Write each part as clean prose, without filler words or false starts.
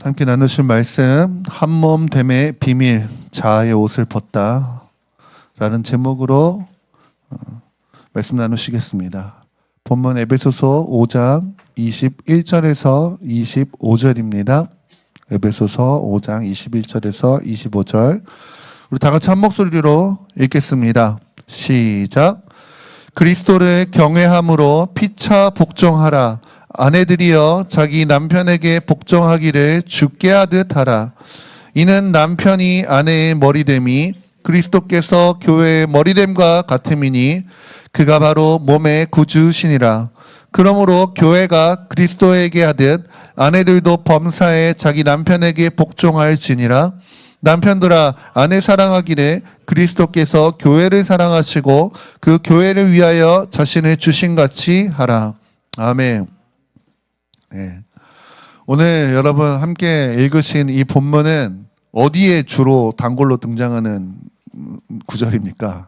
함께 나누실 말씀 한몸 됨의 비밀 자아의 옷을 벗다 라는 제목으로 말씀 나누시겠습니다. 본문 에베소서 5장 21절에서 25절입니다. 에베소서 5장 21절에서 25절 우리 다 같이 한 목소리로 읽겠습니다. 시작. 그리스도를 경외함으로 피차 복종하라. 아내들이여 자기 남편에게 복종하기를 주께 하듯 하라. 이는 남편이 아내의 머리됨이 그리스도께서 교회의 머리됨과 같음이니 그가 바로 몸의 구주시니라. 그러므로 교회가 그리스도에게 하듯 아내들도 범사에 자기 남편에게 복종할지니라. 남편들아 아내 사랑하기를 그리스도께서 교회를 사랑하시고 그 교회를 위하여 자신을 주신같이 하라. 아멘. 네. 오늘 여러분 함께 읽으신 이 본문은 어디에 주로 단골로 등장하는 구절입니까?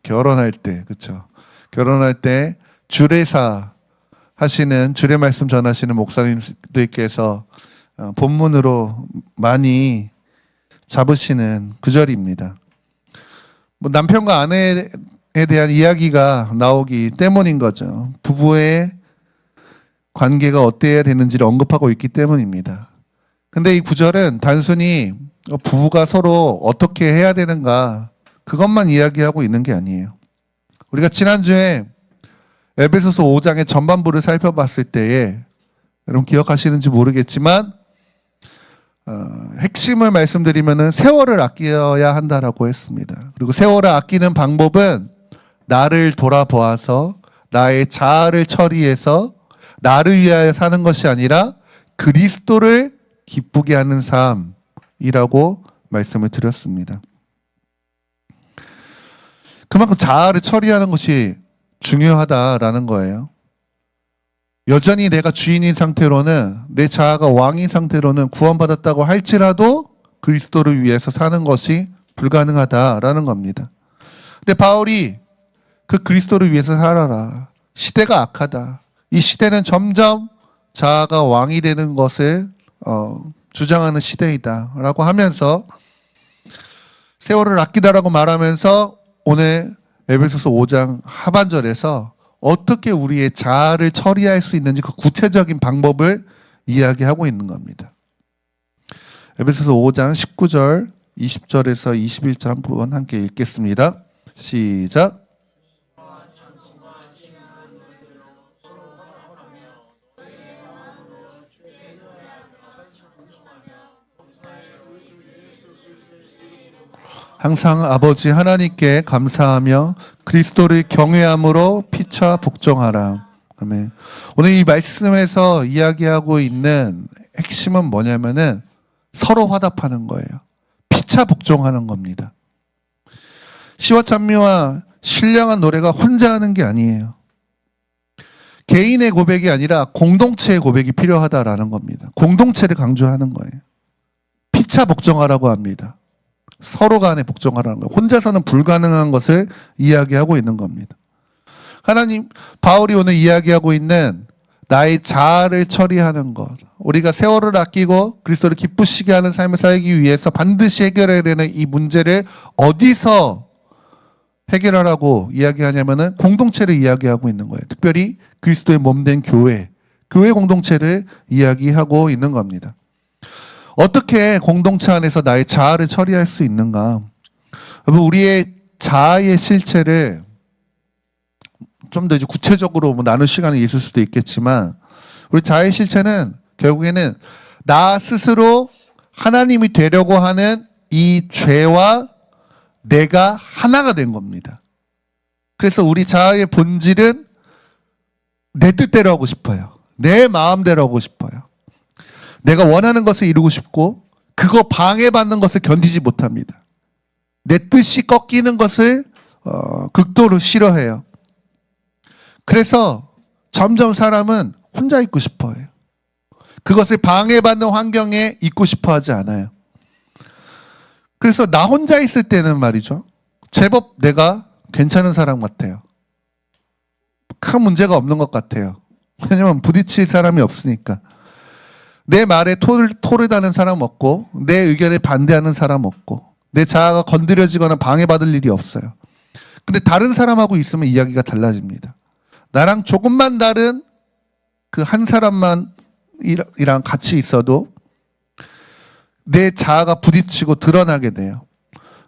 결혼할 때, 그렇죠? 결혼할 때 주례사 하시는 주례 말씀 전하시는 목사님들께서 본문으로 많이 잡으시는 구절입니다. 남편과 아내에 대한 이야기가 나오기 때문인 거죠. 부부의 관계가 어때야 되는지를 언급하고 있기 때문입니다. 근데 이 구절은 단순히 부부가 서로 어떻게 해야 되는가 그것만 이야기하고 있는 게 아니에요. 우리가 지난주에 에베소서 5장의 전반부를 살펴봤을 때에 여러분 기억하시는지 모르겠지만 핵심을 말씀드리면은 세월을 아껴야 한다라고 했습니다. 그리고 세월을 아끼는 방법은 나를 돌아보아서 나의 자아를 처리해서 나를 위하여 사는 것이 아니라 그리스도를 기쁘게 하는 삶이라고 말씀을 드렸습니다. 그만큼 자아를 처리하는 것이 중요하다라는 거예요. 여전히 내가 주인인 상태로는 내 자아가 왕인 상태로는 구원받았다고 할지라도 그리스도를 위해서 사는 것이 불가능하다라는 겁니다. 근데 바울이 그 그리스도를 위해서 살아라. 시대가 악하다. 이 시대는 점점 자아가 왕이 되는 것을 주장하는 시대이다라고 하면서 세월을 아끼다라고 말하면서 오늘 에베소서 5장 하반절에서 어떻게 우리의 자아를 처리할 수 있는지 그 구체적인 방법을 이야기하고 있는 겁니다. 에베소서 5장 19절, 20절에서 21절 한번 함께 읽겠습니다. 시작. 항상 아버지 하나님께 감사하며 그리스도를 경외함으로 피차 복종하라. 아멘. 오늘 이 말씀에서 이야기하고 있는 핵심은 뭐냐면은 서로 화답하는 거예요. 피차 복종하는 겁니다. 시와 찬미와 신령한 노래가 혼자 하는 게 아니에요. 개인의 고백이 아니라 공동체의 고백이 필요하다라는 겁니다. 공동체를 강조하는 거예요. 피차 복종하라고 합니다. 서로 간에 복종하라는 거예요. 혼자서는 불가능한 것을 이야기하고 있는 겁니다. 하나님, 바울이 오늘 이야기하고 있는 나의 자아를 처리하는 것, 우리가 세월을 아끼고 그리스도를 기쁘시게 하는 삶을 살기 위해서 반드시 해결해야 되는 이 문제를 어디서 해결하라고 이야기하냐면은 공동체를 이야기하고 있는 거예요. 특별히 그리스도의 몸된 교회 공동체를 이야기하고 있는 겁니다. 어떻게 공동체 안에서 나의 자아를 처리할 수 있는가? 여러분, 우리의 자아의 실체를 좀 더 이제 구체적으로 나눌 시간이 있을 수도 있겠지만, 우리 자아의 실체는 결국에는 나 스스로 하나님이 되려고 하는 이 죄와 내가 하나가 된 겁니다. 그래서 우리 자아의 본질은 내 뜻대로 하고 싶어요. 내 마음대로 하고 싶어요. 내가 원하는 것을 이루고 싶고 그거 방해받는 것을 견디지 못합니다. 내 뜻이 꺾이는 것을 극도로 싫어해요. 그래서 점점 사람은 혼자 있고 싶어해요. 그것을 방해받는 환경에 있고 싶어 하지 않아요. 그래서 나 혼자 있을 때는 말이죠. 제법 내가 괜찮은 사람 같아요. 큰 문제가 없는 것 같아요. 왜냐면 부딪힐 사람이 없으니까. 내 말에 토를 다는 사람 없고 내 의견에 반대하는 사람 없고 내 자아가 건드려지거나 방해받을 일이 없어요. 근데 다른 사람하고 있으면 이야기가 달라집니다. 나랑 조금만 다른 그 한 사람만 이랑 같이 있어도 내 자아가 부딪히고 드러나게 돼요.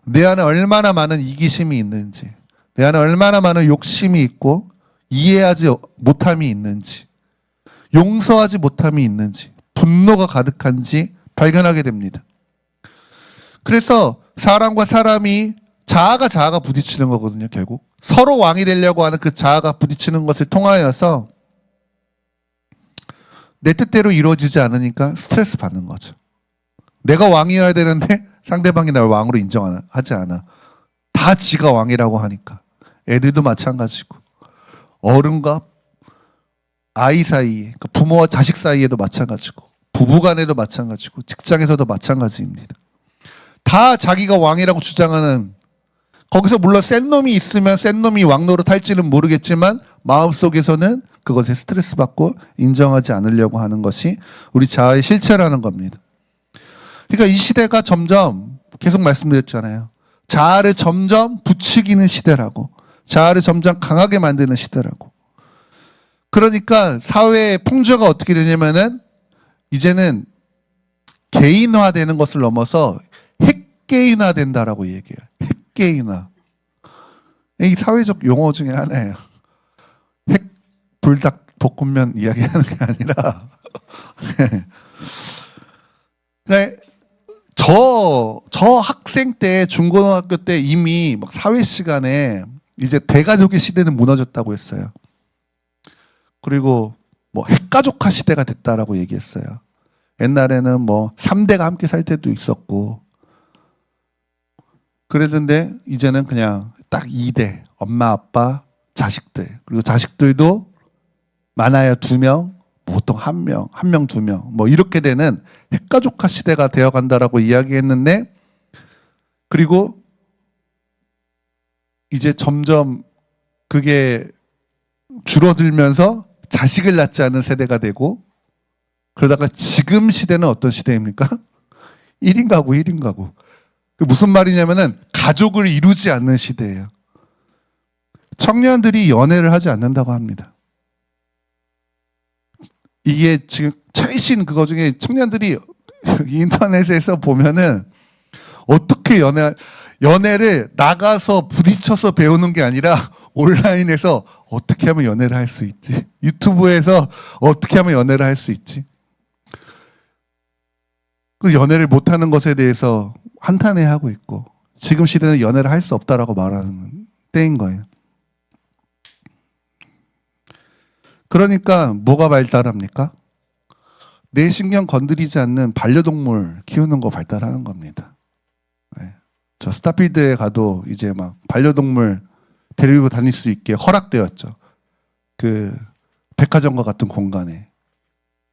내 안에 얼마나 많은 이기심이 있는지, 내 안에 얼마나 많은 욕심이 있고 이해하지 못함이 있는지, 용서하지 못함이 있는지, 분노가 가득한지 발견하게 됩니다. 그래서 사람과 사람이 자아가 부딪히는 거거든요. 결국 서로 왕이 되려고 하는 그 자아가 부딪히는 것을 통하여서 내 뜻대로 이루어지지 않으니까 스트레스 받는 거죠. 내가 왕이어야 되는데 상대방이 날 왕으로 인정하지 않아. 다 지가 왕이라고 하니까. 애들도 마찬가지고 어른과 아이 사이, 부모와 자식 사이에도 마찬가지고 부부간에도 마찬가지고 직장에서도 마찬가지입니다. 다 자기가 왕이라고 주장하는, 거기서 물론 센 놈이 있으면 센 놈이 왕노릇 할지는 모르겠지만 마음속에서는 그것에 스트레스 받고 인정하지 않으려고 하는 것이 우리 자아의 실체라는 겁니다. 그러니까 이 시대가 점점, 계속 말씀드렸잖아요, 자아를 점점 부추기는 시대라고, 자아를 점점 강하게 만드는 시대라고. 그러니까 사회의 풍조가 어떻게 되냐면은 이제는 개인화되는 것을 넘어서 핵개인화된다라고 얘기해요. 핵개인화. 이 사회적 용어 중에 하나예요. 핵 불닭 볶음면 이야기하는 게 아니라 그러니까 저 학생 때, 중고등학교 때 이미 막 사회 시간에 이제 대가족의 시대는 무너졌다고 했어요. 그리고 뭐 핵가족화 시대가 됐다라고 얘기했어요. 옛날에는 뭐 3대가 함께 살 때도 있었고 그랬는데 이제는 그냥 딱 2대, 엄마, 아빠, 자식들. 그리고 자식들도 많아야 2명, 보통 1명, 1명, 2명, 뭐 이렇게 되는 핵가족화 시대가 되어간다라고 이야기했는데, 그리고 이제 점점 그게 줄어들면서 자식을 낳지 않은 세대가 되고, 그러다가 지금 시대는 어떤 시대입니까? 1인 가구, 1인 가구. 무슨 말이냐면은 가족을 이루지 않는 시대예요. 청년들이 연애를 하지 않는다고 합니다. 이게 지금 최신 그거 중에 청년들이 인터넷에서 보면은 어떻게 연애를 나가서 부딪혀서 배우는 게 아니라 온라인에서 어떻게 하면 연애를 할 수 있지? 유튜브에서 어떻게 하면 연애를 할 수 있지? 그 연애를 못하는 것에 대해서 한탄해하고 있고, 지금 시대는 연애를 할 수 없다라고 말하는 때인 거예요. 그러니까 뭐가 발달합니까? 내 신경 건드리지 않는 반려동물 키우는 거 발달하는 겁니다. 네. 저 스타필드에 가도 이제 막 반려동물 데리고 다닐 수 있게 허락되었죠. 그 백화점과 같은 공간에,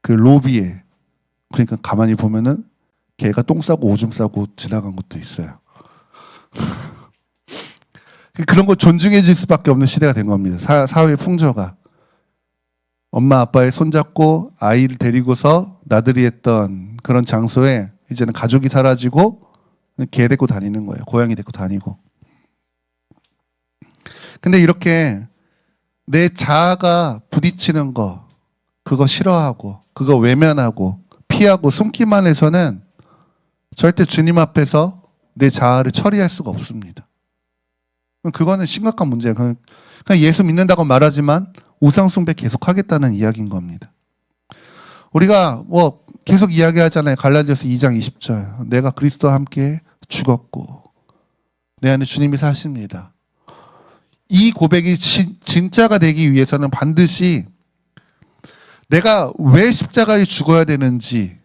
그 로비에. 그러니까 가만히 보면은 개가 똥 싸고 오줌 싸고 지나간 것도 있어요. 그런 거 존중해 줄 수밖에 없는 시대가 된 겁니다. 사회 풍조가. 엄마 아빠의 손잡고 아이를 데리고서 나들이 했던 그런 장소에 이제는 가족이 사라지고 개 데리고 다니는 거예요. 고양이 데리고 다니고. 근데 이렇게 내 자아가 부딪히는 거, 그거 싫어하고, 그거 외면하고, 피하고, 숨기만 해서는 절대 주님 앞에서 내 자아를 처리할 수가 없습니다. 그거는 심각한 문제예요. 그냥 예수 믿는다고 말하지만 우상숭배 계속 하겠다는 이야기인 겁니다. 우리가 뭐 계속 이야기하잖아요. 갈라디아서 2장 20절. 내가 그리스도와 함께 죽었고 내 안에 주님이 사십니다. 이 고백이 진짜가 되기 위해서는 반드시 내가 왜 십자가에 죽어야 되는지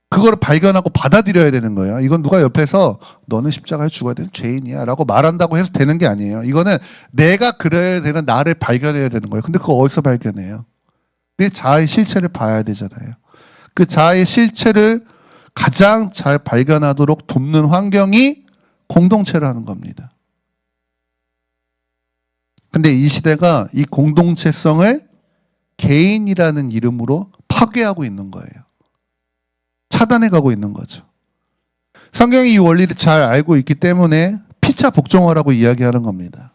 그걸 발견하고 받아들여야 되는 거예요. 이건 누가 옆에서 너는 십자가에 죽어야 되는 죄인이야 라고 말한다고 해서 되는 게 아니에요. 이거는 내가 그래야 되는 나를 발견해야 되는 거예요. 근데 그거 어디서 발견해요? 내 자아의 실체를 봐야 되잖아요. 그 자아의 실체를 가장 잘 발견하도록 돕는 환경이 공동체라는 겁니다. 근데 이 시대가 이 공동체성을 개인이라는 이름으로 파괴하고 있는 거예요. 차단해 가고 있는 거죠. 성경이 이 원리를 잘 알고 있기 때문에 피차 복종하라고 이야기하는 겁니다.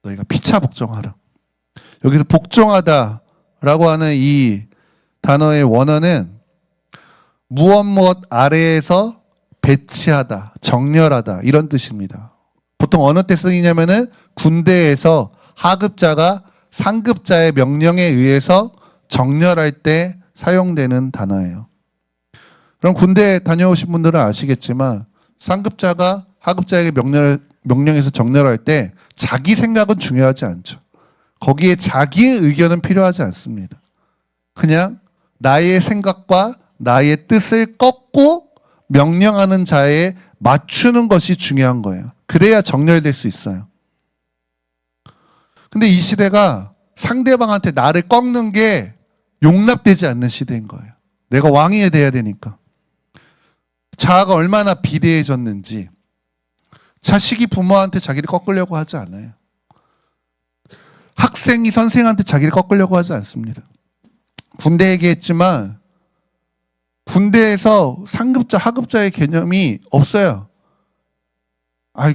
너희가 피차 복종하라. 여기서 복종하다라고 하는 이 단어의 원어는 무엇 아래에서 배치하다, 정렬하다 이런 뜻입니다. 보통 어느 때 쓰이냐면은 군대에서 하급자가 상급자의 명령에 의해서 정렬할 때 사용되는 단어예요. 그럼 군대 다녀오신 분들은 아시겠지만 상급자가 하급자에게 명령해서 정렬할 때 자기 생각은 중요하지 않죠. 거기에 자기의 의견은 필요하지 않습니다. 그냥 나의 생각과 나의 뜻을 꺾고 명령하는 자에 맞추는 것이 중요한 거예요. 그래야 정렬될 수 있어요. 근데 이 시대가 상대방한테 나를 꺾는 게 용납되지 않는 시대인 거예요. 내가 왕이 돼야 되니까. 자아가 얼마나 비대해졌는지 자식이 부모한테 자기를 꺾으려고 하지 않아요. 학생이 선생한테 자기를 꺾으려고 하지 않습니다. 군대 얘기했지만 군대에서 상급자, 하급자의 개념이 없어요.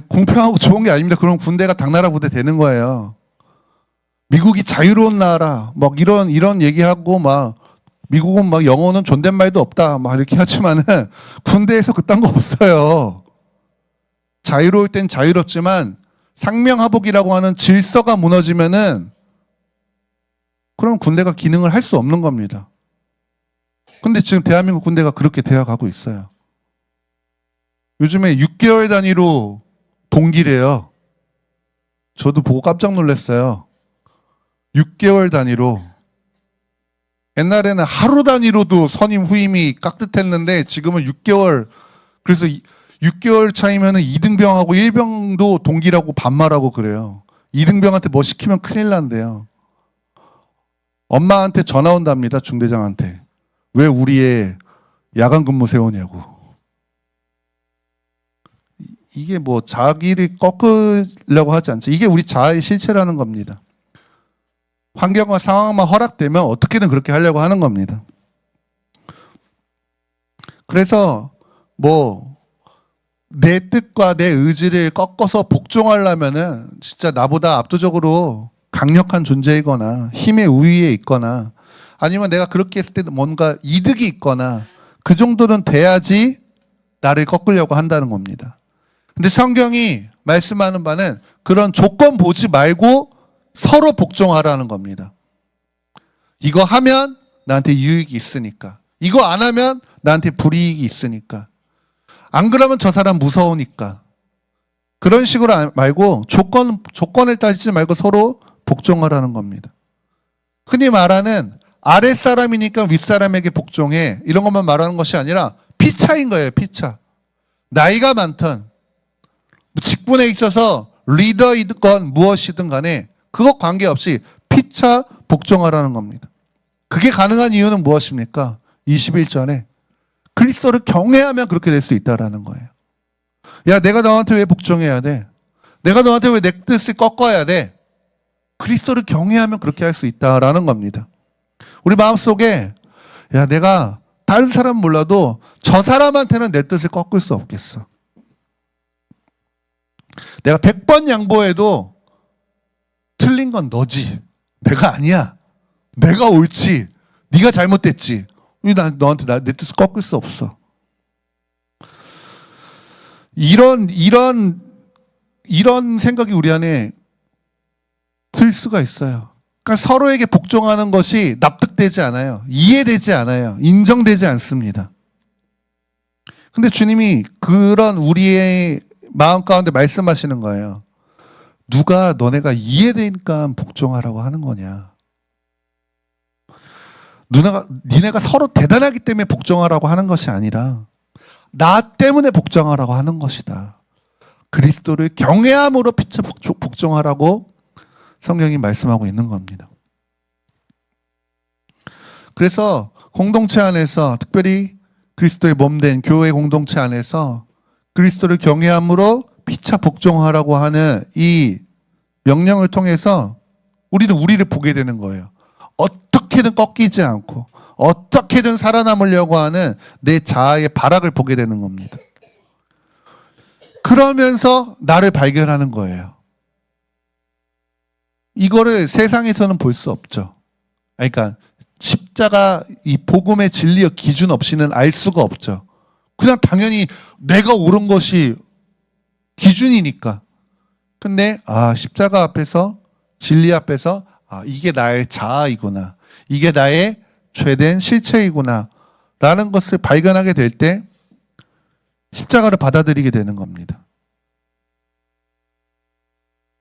공평하고 좋은 게 아닙니다. 그럼 군대가 당나라 부대 되는 거예요. 미국이 자유로운 나라, 막 이런 얘기하고 막 미국은 막 영어는 존댓말도 없다, 막 이렇게 하지만은 군대에서 그딴 거 없어요. 자유로울 땐 자유롭지만 상명하복이라고 하는 질서가 무너지면은 그럼 군대가 기능을 할 수 없는 겁니다. 근데 지금 대한민국 군대가 그렇게 되어가고 있어요. 요즘에 6개월 단위로 동기래요. 저도 보고 깜짝 놀랐어요. 6개월 단위로. 옛날에는 하루 단위로도 선임 후임이 깍듯했는데 지금은 6개월. 그래서 6개월 차이면 2등병하고 1병도 동기라고 반말하고 그래요. 2등병한테 뭐 시키면 큰일 난대요. 엄마한테 전화 온답니다. 중대장한테. 왜 우리의 야간 근무 세우냐고. 이게 뭐 자기를 꺾으려고 하지 않죠. 이게 우리 자아의 실체라는 겁니다. 환경과 상황만 허락되면 어떻게든 그렇게 하려고 하는 겁니다. 그래서 뭐 내 뜻과 내 의지를 꺾어서 복종하려면은 진짜 나보다 압도적으로 강력한 존재이거나 힘의 우위에 있거나 아니면 내가 그렇게 했을 때 뭔가 이득이 있거나 그 정도는 돼야지 나를 꺾으려고 한다는 겁니다. 근데 성경이 말씀하는 바는 그런 조건 보지 말고 서로 복종하라는 겁니다. 이거 하면 나한테 유익이 있으니까. 이거 안 하면 나한테 불이익이 있으니까. 안 그러면 저 사람 무서우니까. 그런 식으로 말고 조건을 따지지 말고 서로 복종하라는 겁니다. 흔히 말하는 아랫사람이니까 윗사람에게 복종해. 이런 것만 말하는 것이 아니라 피차인 거예요. 피차. 나이가 많든 직분에 있어서 리더이든 무엇이든 간에 그것 관계없이 피차 복종하라는 겁니다. 그게 가능한 이유는 무엇입니까? 21절에 그리스도를 경외하면 그렇게 될 수 있다라는 거예요. 야, 내가 너한테 왜 복종해야 돼? 내가 너한테 왜 내 뜻을 꺾어야 돼? 그리스도를 경외하면 그렇게 할 수 있다라는 겁니다. 우리 마음속에 야, 내가 다른 사람 몰라도 저 사람한테는 내 뜻을 꺾을 수 없겠어. 내가 100번 양보해도 틀린 건 너지. 내가 아니야. 내가 옳지. 네가 잘못됐지. 너한테 내 뜻을 꺾을 수 없어. 이런 생각이 우리 안에 들 수가 있어요. 그러니까 서로에게 복종하는 것이 납득되지 않아요. 이해되지 않아요. 인정되지 않습니다. 근데 주님이 그런 우리의 마음 가운데 말씀하시는 거예요. 누가 너네가 이해되니까 복종하라고 하는 거냐. 니네가 서로 대단하기 때문에 복종하라고 하는 것이 아니라 나 때문에 복종하라고 하는 것이다. 그리스도를 경외함으로 피차 복종하라고 성경이 말씀하고 있는 겁니다. 그래서 공동체 안에서 특별히 그리스도의 몸된 교회 공동체 안에서 그리스도를 경외함으로 피차 복종하라고 하는 이 명령을 통해서 우리는 우리를 보게 되는 거예요. 어떻게든 꺾이지 않고 어떻게든 살아남으려고 하는 내 자아의 발악을 보게 되는 겁니다. 그러면서 나를 발견하는 거예요. 이거를 세상에서는 볼 수 없죠. 그러니까 십자가 이 복음의 진리의 기준 없이는 알 수가 없죠. 그냥 당연히 내가 옳은 것이 기준이니까. 근데 십자가 앞에서, 진리 앞에서 이게 나의 자아이구나, 이게 나의 죄된 실체이구나 라는 것을 발견하게 될 때 십자가를 받아들이게 되는 겁니다.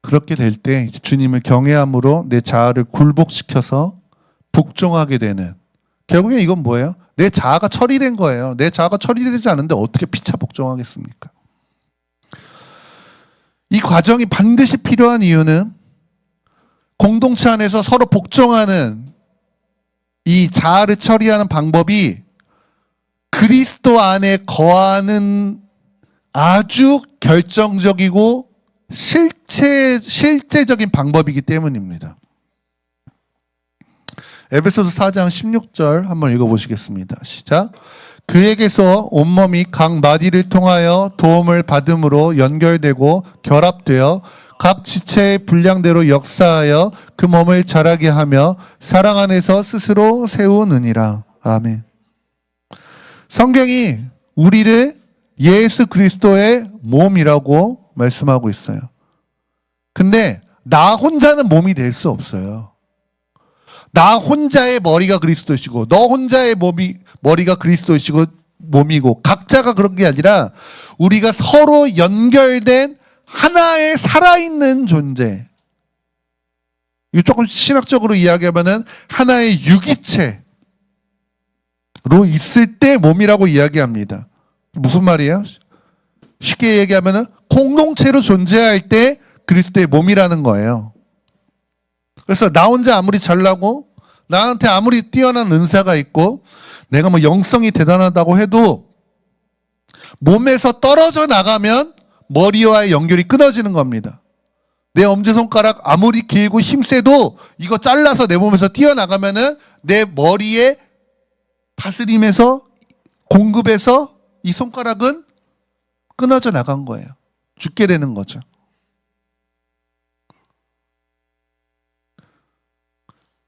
그렇게 될 때 주님을 경외함으로 내 자아를 굴복시켜서 복종하게 되는, 결국엔 이건 뭐예요? 내 자아가 처리된 거예요. 내 자아가 처리되지 않은데 어떻게 피차 복종하겠습니까? 이 과정이 반드시 필요한 이유는 공동체 안에서 서로 복종하는 이 자아를 처리하는 방법이 그리스도 안에 거하는 아주 결정적이고 실제적인 방법이기 때문입니다. 에베소서 4장 16절 한번 읽어보시겠습니다. 시작. 그에게서 온몸이 각 마디를 통하여 도움을 받음으로 연결되고 결합되어 각 지체의 분량대로 역사하여 그 몸을 자라게 하며 사랑 안에서 스스로 세우느니라. 아멘. 성경이 우리를 예수 그리스도의 몸이라고 말씀하고 있어요. 근데 나 혼자는 몸이 될 수 없어요. 나 혼자의 머리가 그리스도이시고 너 혼자의 머리가 그리스도이시고 몸이고, 각자가 그런 게 아니라 우리가 서로 연결된 하나의 살아있는 존재. 이거 조금 신학적으로 이야기하면은 하나의 유기체로 있을 때 몸이라고 이야기합니다. 무슨 말이에요? 쉽게 얘기하면은 공동체로 존재할 때 그리스도의 몸이라는 거예요. 그래서 나 혼자 아무리 잘나고 나한테 아무리 뛰어난 은사가 있고 내가 뭐 영성이 대단하다고 해도 몸에서 떨어져 나가면 머리와의 연결이 끊어지는 겁니다. 내 엄지손가락 아무리 길고 힘세도 이거 잘라서 내 몸에서 뛰어나가면은 내 머리에 다스림에서 공급에서 이 손가락은 끊어져 나간 거예요. 죽게 되는 거죠.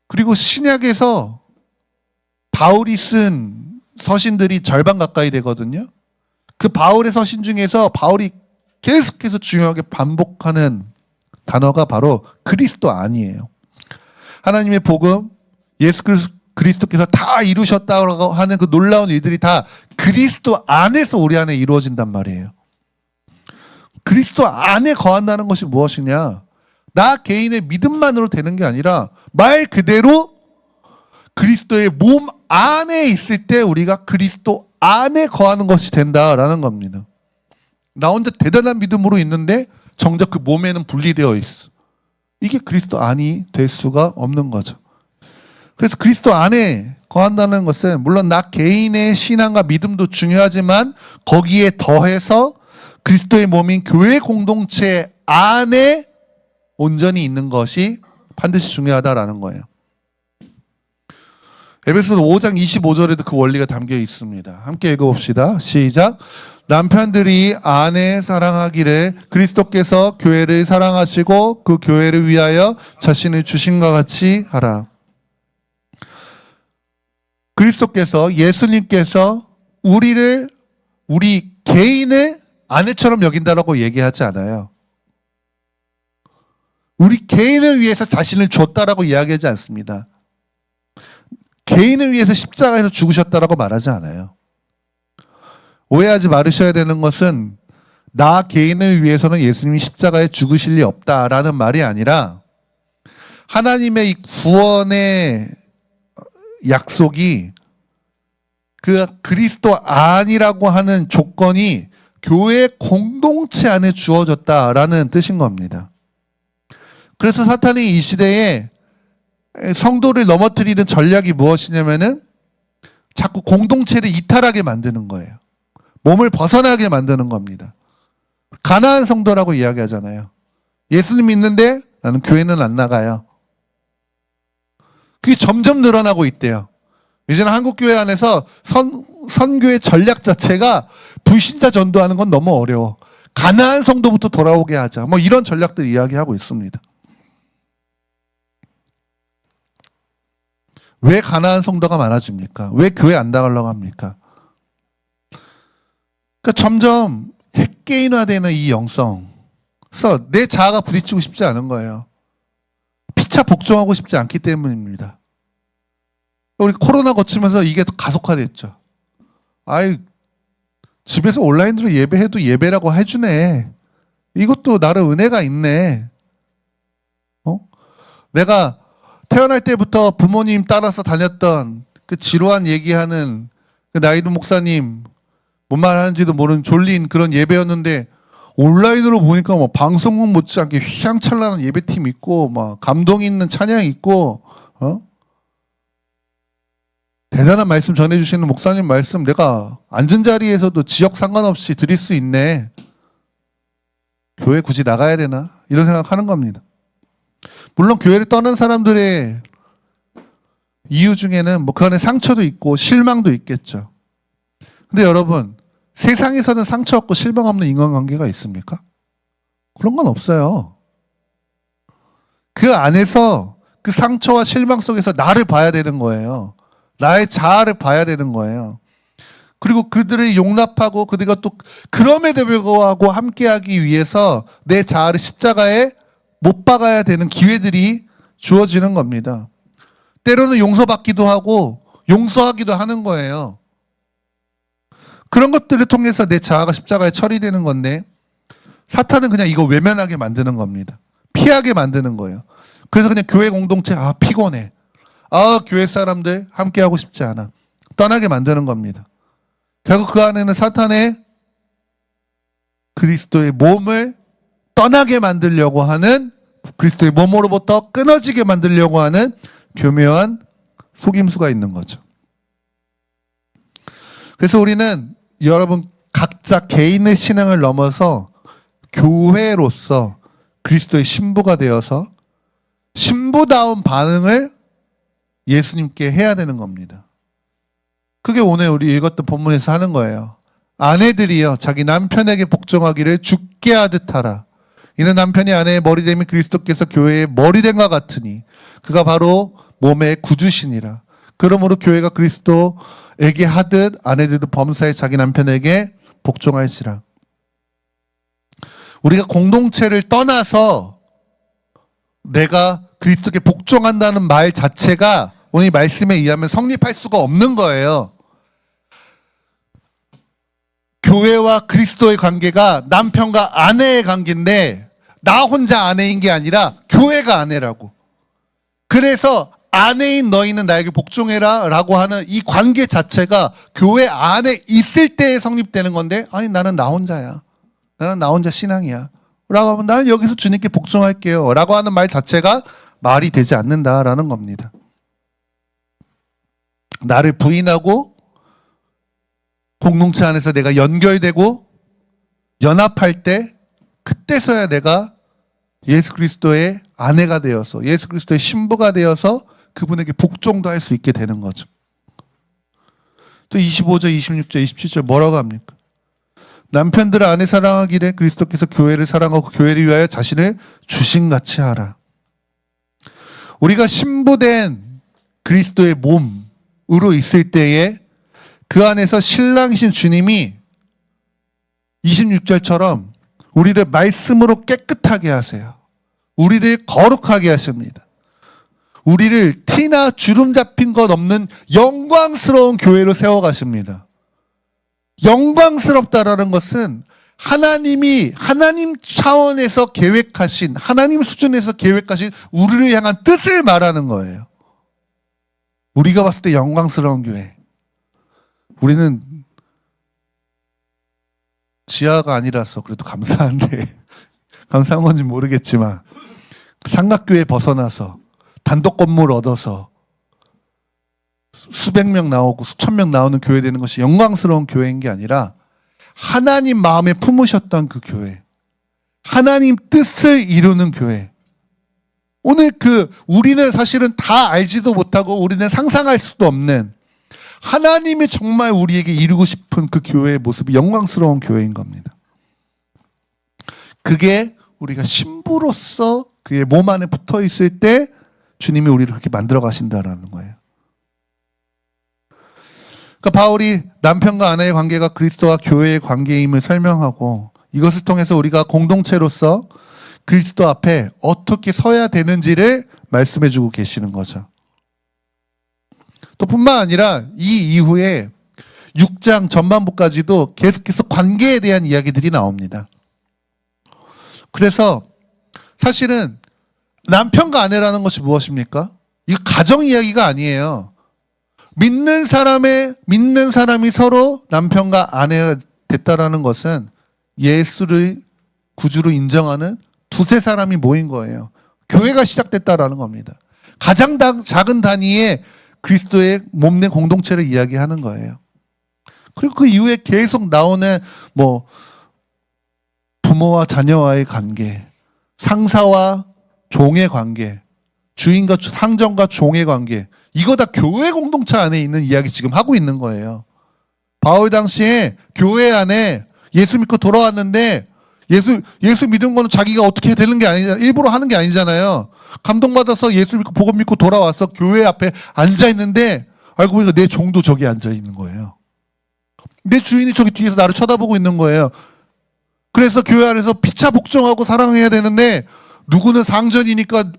그리고 신약에서 바울이 쓴 서신들이 절반 가까이 되거든요. 그 바울의 서신 중에서 바울이 계속해서 중요하게 반복하는 단어가 바로 그리스도 안이에요. 하나님의 복음, 예수 그리스도께서 다 이루셨다고 하는 그 놀라운 일들이 다 그리스도 안에서 우리 안에 이루어진단 말이에요. 그리스도 안에 거한다는 것이 무엇이냐? 나 개인의 믿음만으로 되는 게 아니라 말 그대로 그리스도의 몸 안에 있을 때 우리가 그리스도 안에 거하는 것이 된다라는 겁니다. 나 혼자 대단한 믿음으로 있는데 정작 그 몸에는 분리되어 있어. 이게 그리스도 안이 될 수가 없는 거죠. 그래서 그리스도 안에 거한다는 것은 물론 나 개인의 신앙과 믿음도 중요하지만 거기에 더해서 그리스도의 몸인 교회 공동체 안에 온전히 있는 것이 반드시 중요하다라는 거예요. 에베소서 5장 25절에도 그 원리가 담겨 있습니다. 함께 읽어봅시다. 시작. 남편들이 아내 사랑하기를 그리스도께서 교회를 사랑하시고 그 교회를 위하여 자신을 주신과 같이 하라. 그리스도께서, 예수님께서 우리 개인을 아내처럼 여긴다라고 얘기하지 않아요. 우리 개인을 위해서 자신을 줬다라고 이야기하지 않습니다. 개인을 위해서 십자가에서 죽으셨다라고 말하지 않아요. 오해하지 말으셔야 되는 것은 나 개인을 위해서는 예수님이 십자가에 죽으실 리 없다라는 말이 아니라 하나님의 이 구원의 약속이 그 그리스도 안이라고 하는 조건이 교회 공동체 안에 주어졌다라는 뜻인 겁니다. 그래서 사탄이 이 시대에 성도를 넘어뜨리는 전략이 무엇이냐면은 자꾸 공동체를 이탈하게 만드는 거예요. 몸을 벗어나게 만드는 겁니다. 가난한 성도라고 이야기하잖아요. 예수님 믿는데 나는 교회는 안 나가요. 그게 점점 늘어나고 있대요. 이제는 한국교회 안에서 선교의 전략 자체가 불신자 전도하는 건 너무 어려워. 가나안 성도부터 돌아오게 하자. 뭐 이런 전략들 이야기하고 있습니다. 왜 가나안 성도가 많아집니까? 왜 교회 안 나가려고 합니까? 그러니까 점점 핵개인화되는 이 영성. 그래서 내 자아가 부딪히고 싶지 않은 거예요. 피차 복종하고 싶지 않기 때문입니다. 우리 코로나 거치면서 이게 더 가속화됐죠. 아이, 집에서 온라인으로 예배해도 예배라고 해주네. 이것도 나름 은혜가 있네. 내가 태어날 때부터 부모님 따라서 다녔던 그 지루한 얘기하는 그 나이도 목사님, 뭔 말 하는지도 모르는 졸린 그런 예배였는데, 온라인으로 보니까 뭐 방송국 못지않게 휘황찬란한 예배팀 있고, 막 감동 있는 찬양 있고, 대단한 말씀 전해주시는 목사님 말씀 내가 앉은 자리에서도 지역 상관없이 드릴 수 있네. 교회 굳이 나가야 되나? 이런 생각하는 겁니다. 물론 교회를 떠난 사람들의 이유 중에는 뭐 그 안에 상처도 있고 실망도 있겠죠. 근데 여러분, 세상에서는 상처 없고 실망 없는 인간관계가 있습니까? 그런 건 없어요. 그 안에서 그 상처와 실망 속에서 나를 봐야 되는 거예요. 나의 자아를 봐야 되는 거예요. 그리고 그들을 용납하고 그들과 또 그럼에도 불구하고 함께하기 위해서 내 자아를 십자가에 못 박아야 되는 기회들이 주어지는 겁니다. 때로는 용서받기도 하고 용서하기도 하는 거예요. 그런 것들을 통해서 내 자아가 십자가에 처리되는 건데, 사탄은 그냥 이거 외면하게 만드는 겁니다. 피하게 만드는 거예요. 그래서 그냥 교회 공동체, 피곤해. 교회 사람들 함께하고 싶지 않아. 떠나게 만드는 겁니다. 결국 그 안에는 사탄의 그리스도의 몸을 떠나게 만들려고 하는, 그리스도의 몸으로부터 끊어지게 만들려고 하는 교묘한 속임수가 있는 거죠. 그래서 우리는 여러분 각자 개인의 신앙을 넘어서 교회로서 그리스도의 신부가 되어서 신부다운 반응을 예수님께 해야 되는 겁니다. 그게 오늘 우리 읽었던 본문에서 하는 거예요. 아내들이여 자기 남편에게 복종하기를 주께 하듯 하라. 이는 남편이 아내의 머리됨이 그리스도께서 교회의 머리됨과 같으니 그가 바로 몸의 구주시니라. 그러므로 교회가 그리스도에게 하듯 아내들도 범사에 자기 남편에게 복종할지라. 우리가 공동체를 떠나서 내가 그리스도께 복종한다는 말 자체가 오늘 말씀에 의하면 성립할 수가 없는 거예요. 교회와 그리스도의 관계가 남편과 아내의 관계인데 나 혼자 아내인 게 아니라 교회가 아내라고. 그래서 아내인 너희는 나에게 복종해라 라고 하는 이 관계 자체가 교회 안에 있을 때 성립되는 건데, 아니 나는 나 혼자야. 나는 나 혼자 신앙이야. 라고 하면 나는 여기서 주님께 복종할게요 라고 하는 말 자체가 말이 되지 않는다라는 겁니다. 나를 부인하고 공동체 안에서 내가 연결되고 연합할 때, 그때서야 내가 예수 그리스도의 아내가 되어서 예수 그리스도의 신부가 되어서 그분에게 복종도 할 수 있게 되는 거죠. 또 25절, 26절, 27절 뭐라고 합니까? 남편들을 아내 사랑하기를 그리스도께서 교회를 사랑하고 교회를 위하여 자신을 주신같이 하라. 우리가 신부된 그리스도의 몸으로 있을 때에 그 안에서 신랑이신 주님이 26절처럼 우리를 말씀으로 깨끗하게 하세요. 우리를 거룩하게 하십니다. 우리를 티나 주름 잡힌 것 없는 영광스러운 교회로 세워가십니다. 영광스럽다라는 것은 하나님이 하나님 차원에서 계획하신, 하나님 수준에서 계획하신 우리를 향한 뜻을 말하는 거예요. 우리가 봤을 때 영광스러운 교회. 우리는 지하가 아니라서 그래도 감사한데, 감사한 건지 모르겠지만 삼각교회 벗어나서 단독 건물 얻어서 수백 명 나오고 수천 명 나오는 교회 되는 것이 영광스러운 교회인 게 아니라 하나님 마음에 품으셨던 그 교회, 하나님 뜻을 이루는 교회. 오늘 우리는 사실은 다 알지도 못하고 우리는 상상할 수도 없는 하나님이 정말 우리에게 이루고 싶은 그 교회의 모습이 영광스러운 교회인 겁니다. 그게 우리가 신부로서 그의 몸 안에 붙어 있을 때 주님이 우리를 그렇게 만들어 가신다라는 거예요. 그러니까 바울이 남편과 아내의 관계가 그리스도와 교회의 관계임을 설명하고 이것을 통해서 우리가 공동체로서 그리스도 앞에 어떻게 서야 되는지를 말씀해 주고 계시는 거죠. 또 뿐만 아니라 이 이후에 6장 전반부까지도 계속해서 관계에 대한 이야기들이 나옵니다. 그래서 사실은 남편과 아내라는 것이 무엇입니까? 이거 가정 이야기가 아니에요. 믿는 사람이 서로 남편과 아내가 됐다라는 것은 예수를 구주로 인정하는 두세 사람이 모인 거예요. 교회가 시작됐다라는 겁니다. 가장 작은 단위의 그리스도의 몸내 공동체를 이야기하는 거예요. 그리고 그 이후에 계속 나오는 부모와 자녀와의 관계, 상사와 종의 관계, 주인과 상정과 종의 관계, 이거 다 교회 공동체 안에 있는 이야기 지금 하고 있는 거예요. 바울 당시에 교회 안에 예수 믿고 돌아왔는데 예수 믿은 거는 자기가 어떻게 되는 게 아니잖아요. 일부러 하는 게 아니잖아요. 감동받아서 예수 믿고 복음 믿고 돌아와서 교회 앞에 앉아 있는데 알고 보니까 내 종도 저기 앉아 있는 거예요. 내 주인이 저기 뒤에서 나를 쳐다보고 있는 거예요. 그래서 교회 안에서 피차 복종하고 사랑해야 되는데 누구는 상전이니까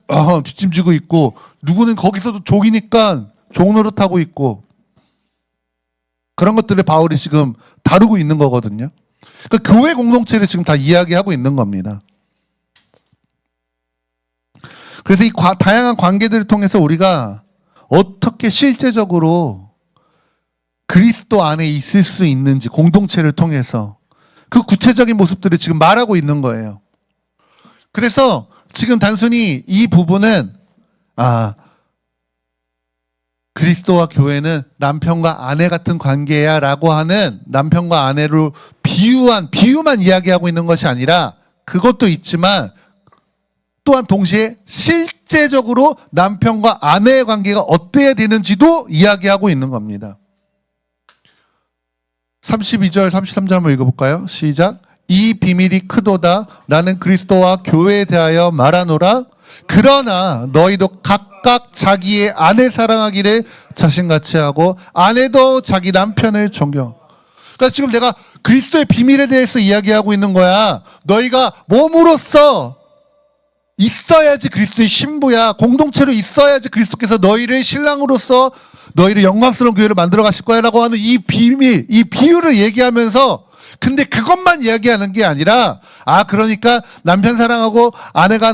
뒷짐지고 있고 누구는 거기서도 종이니까 종 노릇하고 있고 그런 것들을 바울이 지금 다루고 있는 거거든요. 그러니까 교회 공동체를 지금 다 이야기하고 있는 겁니다. 그래서 이 다양한 관계들을 통해서 우리가 어떻게 실제적으로 그리스도 안에 있을 수 있는지 공동체를 통해서 그 구체적인 모습들을 지금 말하고 있는 거예요. 그래서 지금 단순히 이 부분은 그리스도와 교회는 남편과 아내 같은 관계야 라고 하는 남편과 아내로 비유만 이야기하고 있는 것이 아니라 그것도 있지만 또한 동시에 실제적으로 남편과 아내의 관계가 어때야 되는지도 이야기하고 있는 겁니다. 32절, 33절 한번 읽어볼까요? 시작. 이 비밀이 크도다. 나는 그리스도와 교회에 대하여 말하노라. 그러나 너희도 각각 자기의 아내 사랑하기를 자신같이 하고 아내도 자기 남편을 존경. 그러니까 지금 내가 그리스도의 비밀에 대해서 이야기하고 있는 거야. 너희가 몸으로써 있어야지 그리스도의 신부야. 공동체로 있어야지 그리스도께서 너희를 신랑으로서 너희를 영광스러운 교회를 만들어 가실 거야 라고 하는 이 비밀, 이 비유를 얘기하면서 근데 그것만 이야기하는 게 아니라 그러니까 남편 사랑하고 아내가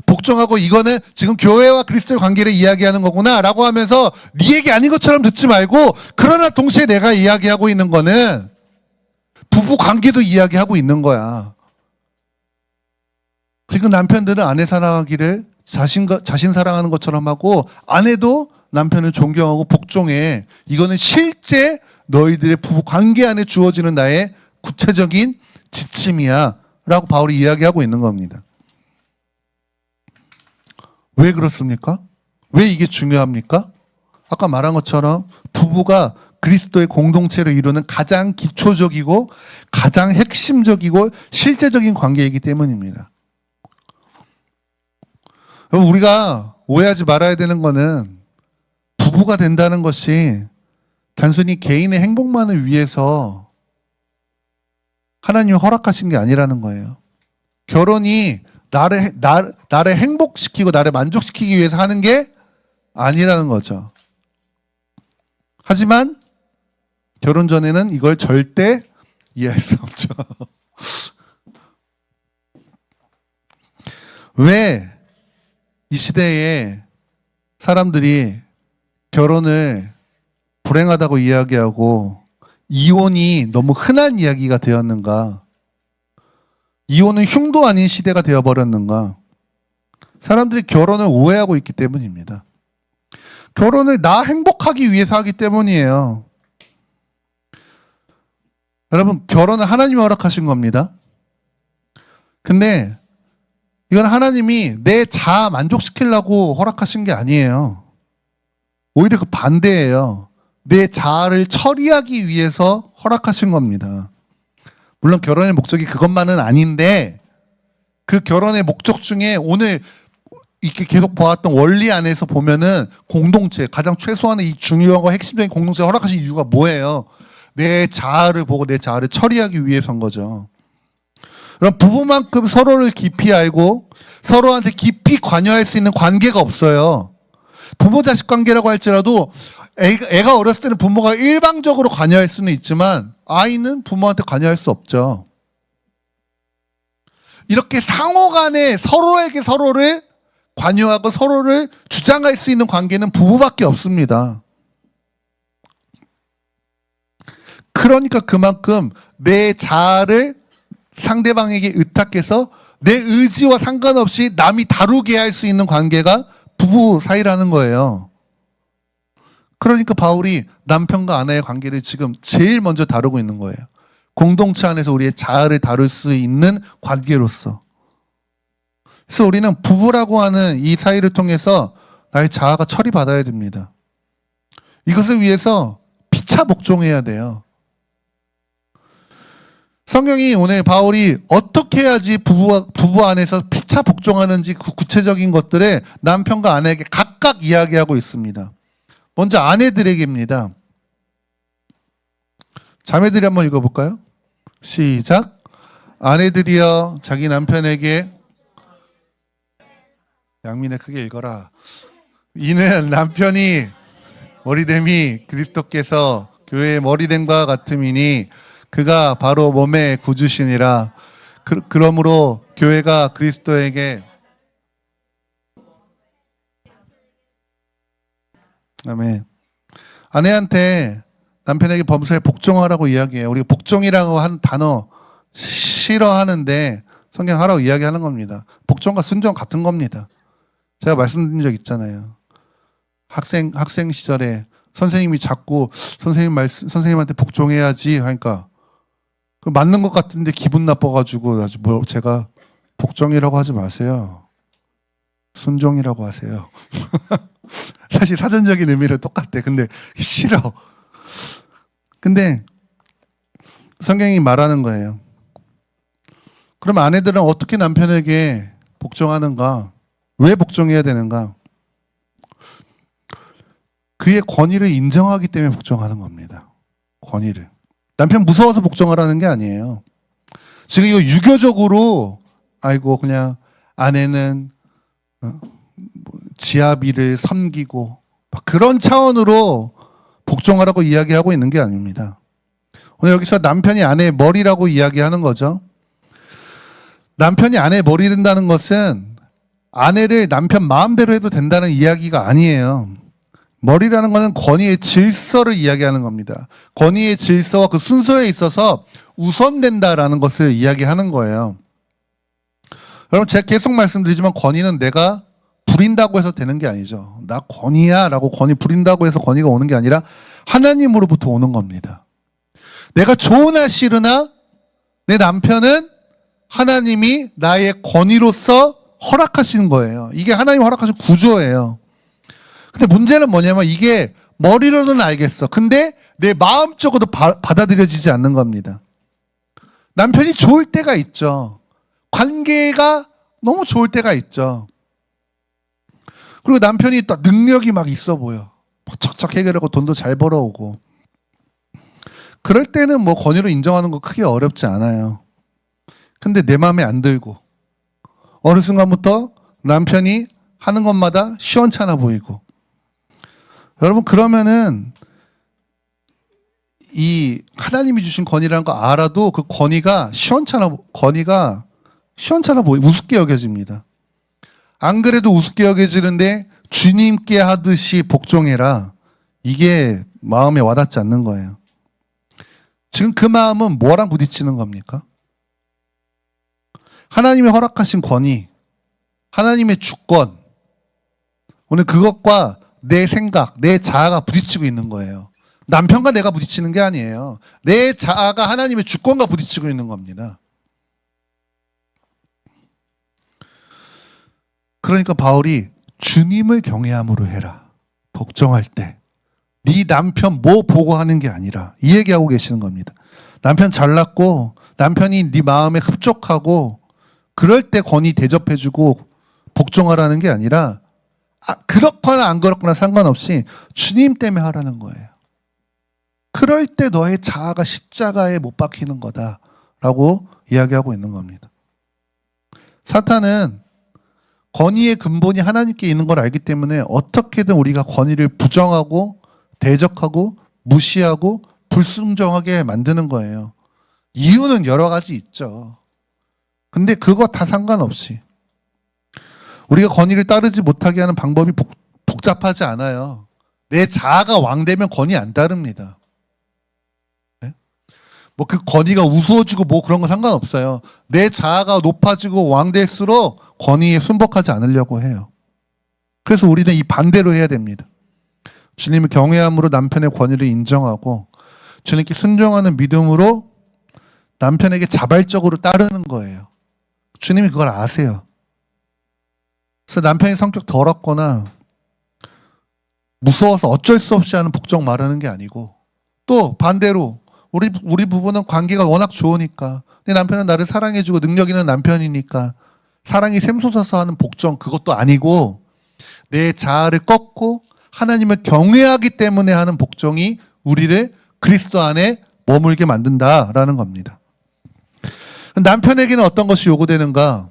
복종하고 이거는 지금 교회와 그리스도의 관계를 이야기하는 거구나 라고 하면서 네 얘기 아닌 것처럼 듣지 말고 그러나 동시에 내가 이야기하고 있는 거는 부부 관계도 이야기하고 있는 거야. 그리고 남편들은 아내 사랑하기를 자신 사랑하는 것처럼 하고 아내도 남편을 존경하고 복종해. 이거는 실제 너희들의 부부 관계 안에 주어지는 나의 구체적인 지침이야 라고 바울이 이야기하고 있는 겁니다. 왜 그렇습니까? 왜 이게 중요합니까? 아까 말한 것처럼 부부가 그리스도의 공동체를 이루는 가장 기초적이고 가장 핵심적이고 실제적인 관계이기 때문입니다. 여러분, 우리가 오해하지 말아야 되는 거는 부부가 된다는 것이 단순히 개인의 행복만을 위해서 하나님이 허락하신 게 아니라는 거예요. 결혼이 나를 행복시키고 나를 만족시키기 위해서 하는 게 아니라는 거죠. 하지만 결혼 전에는 이걸 절대 이해할 수 없죠. 왜 이 시대에 사람들이 결혼을 불행하다고 이야기하고 이혼이 너무 흔한 이야기가 되었는가? 이혼은 흉도 아닌 시대가 되어버렸는가? 사람들이 결혼을 오해하고 있기 때문입니다. 결혼을 나 행복하기 위해서 하기 때문이에요. 여러분, 결혼은 하나님이 허락하신 겁니다. 근데 이건 하나님이 내 자아 만족시키려고 허락하신 게 아니에요. 오히려 그 반대예요. 내 자아를 처리하기 위해서 허락하신 겁니다. 물론 결혼의 목적이 그것만은 아닌데 그 결혼의 목적 중에 오늘 이렇게 계속 보았던 원리 안에서 보면은 공동체, 가장 최소한의 이 중요하고 핵심적인 공동체가 허락하신 이유가 뭐예요? 내 자아를 보고 내 자아를 처리하기 위해서인 거죠. 그럼 부부만큼 서로를 깊이 알고 서로한테 깊이 관여할 수 있는 관계가 없어요. 부모 자식 관계라고 할지라도 애가 어렸을 때는 부모가 일방적으로 관여할 수는 있지만 아이는 부모한테 관여할 수 없죠. 이렇게 상호 간에 서로에게 서로를 관여하고 서로를 주장할 수 있는 관계는 부부밖에 없습니다. 그러니까 그만큼 내 자아를 상대방에게 의탁해서 내 의지와 상관없이 남이 다루게 할 수 있는 관계가 부부 사이라는 거예요. 그러니까 바울이 남편과 아내의 관계를 지금 제일 먼저 다루고 있는 거예요. 공동체 안에서 우리의 자아를 다룰 수 있는 관계로서. 그래서 우리는 부부라고 하는 이 사이를 통해서 나의 자아가 처리받아야 됩니다. 이것을 위해서 피차 복종해야 돼요. 성경이 오늘 바울이 어떻게 해야지 부부 안에서 피차 복종하는지 그 구체적인 것들을 남편과 아내에게 각각 이야기하고 있습니다. 먼저 아내들에게입니다. 자매들이 한번 읽어볼까요? 시작. 아내들이여 자기 남편에게 양민에 크게 읽어라. 이는 남편이 머리됨이 그리스도께서 교회의 머리됨과 같음이니 그가 바로 몸의 구주시니라. 그러므로 교회가 그리스도에게 아멘. 아내한테 남편에게 범사에 복종하라고 이야기해요. 우리가 복종이라고 한 단어 싫어하는데 성경 하라고 이야기하는 겁니다. 복종과 순종 같은 겁니다. 제가 말씀드린 적 있잖아요. 학생 시절에 선생님이 자꾸 선생님한테 복종해야지 하니까 그 맞는 것 같은데 기분 나빠가지고 아주 제가 복종이라고 하지 마세요. 순종이라고 하세요. 사실 사전적인 의미는 똑같대. 근데 싫어. 근데 성경이 말하는 거예요. 그럼 아내들은 어떻게 남편에게 복종하는가? 왜 복종해야 되는가? 그의 권위를 인정하기 때문에 복종하는 겁니다. 권위를. 남편 무서워서 복종하라는 게 아니에요. 지금 이거 유교적으로 아이고 그냥 아내는 지아비를 섬기고 그런 차원으로 복종하라고 이야기하고 있는 게 아닙니다. 오늘 여기서 남편이 아내의 머리라고 이야기하는 거죠. 남편이 아내의 머리 된다는 것은 아내를 남편 마음대로 해도 된다는 이야기가 아니에요. 머리라는 것은 권위의 질서를 이야기하는 겁니다. 권위의 질서와 그 순서에 있어서 우선된다라는 것을 이야기하는 거예요. 여러분 제가 계속 말씀드리지만 권위는 내가 부린다고 해서 되는 게 아니죠. 나 권위야 라고 권위 부린다고 해서 권위가 오는 게 아니라 하나님으로부터 오는 겁니다. 내가 좋으나 싫으나 내 남편은 하나님이 나의 권위로서 허락하시는 거예요. 이게 하나님 허락하신 구조예요. 근데 문제는 뭐냐면 이게 머리로는 알겠어. 근데 내 마음적으로 받아들여지지 않는 겁니다. 남편이 좋을 때가 있죠. 관계가 너무 좋을 때가 있죠. 그리고 남편이 또 능력이 막 있어 보여. 척척 해결하고 돈도 잘 벌어오고. 그럴 때는 뭐 권위로 인정하는 거 크게 어렵지 않아요. 근데 내 마음에 안 들고 어느 순간부터 남편이 하는 것마다 시원찮아 보이고 여러분 그러면은 이 하나님이 주신 권위라는 거 알아도 그 권위가 시원찮아 보이 우습게 여겨집니다. 안 그래도 우습게 여겨지는데 주님께 하듯이 복종해라. 이게 마음에 와닿지 않는 거예요. 지금 그 마음은 뭐랑 부딪히는 겁니까? 하나님이 허락하신 권위, 하나님의 주권, 오늘 그것과 내 생각, 내 자아가 부딪히고 있는 거예요. 남편과 내가 부딪히는 게 아니에요. 내 자아가 하나님의 주권과 부딪히고 있는 겁니다. 그러니까 바울이 주님을 경외함으로 해라. 복종할 때 네 남편 뭐 보고 하는 게 아니라 이 얘기하고 계시는 겁니다. 남편 잘났고 남편이 네 마음에 흡족하고 그럴 때 권위 대접해주고 복종하라는 게 아니라 그렇거나 안 그렇거나 상관없이 주님 때문에 하라는 거예요. 그럴 때 너의 자아가 십자가에 못 박히는 거다라고 이야기하고 있는 겁니다. 사탄은 권위의 근본이 하나님께 있는 걸 알기 때문에 어떻게든 우리가 권위를 부정하고 대적하고 무시하고 불순종하게 만드는 거예요. 이유는 여러 가지 있죠. 근데 그거 다 상관없이 우리가 권위를 따르지 못하게 하는 방법이 복잡하지 않아요. 내 자아가 왕되면 권위 안 따릅니다. 네? 뭐 그 권위가 우스워지고 뭐 그런 건 상관없어요. 내 자아가 높아지고 왕될수록 권위에 순복하지 않으려고 해요. 그래서 우리는 이 반대로 해야 됩니다. 주님을 경외함으로 남편의 권위를 인정하고 주님께 순종하는 믿음으로 남편에게 자발적으로 따르는 거예요. 주님이 그걸 아세요. 그래서 남편이 성격 더럽거나 무서워서 어쩔 수 없이 하는 복종 말하는 게 아니고 또 반대로 우리 부부는 관계가 워낙 좋으니까 내 남편은 나를 사랑해주고 능력 있는 남편이니까 사랑이 샘솟아서 하는 복종 그것도 아니고 내 자아를 꺾고 하나님을 경외하기 때문에 하는 복종이 우리를 그리스도 안에 머물게 만든다라는 겁니다. 남편에게는 어떤 것이 요구되는가?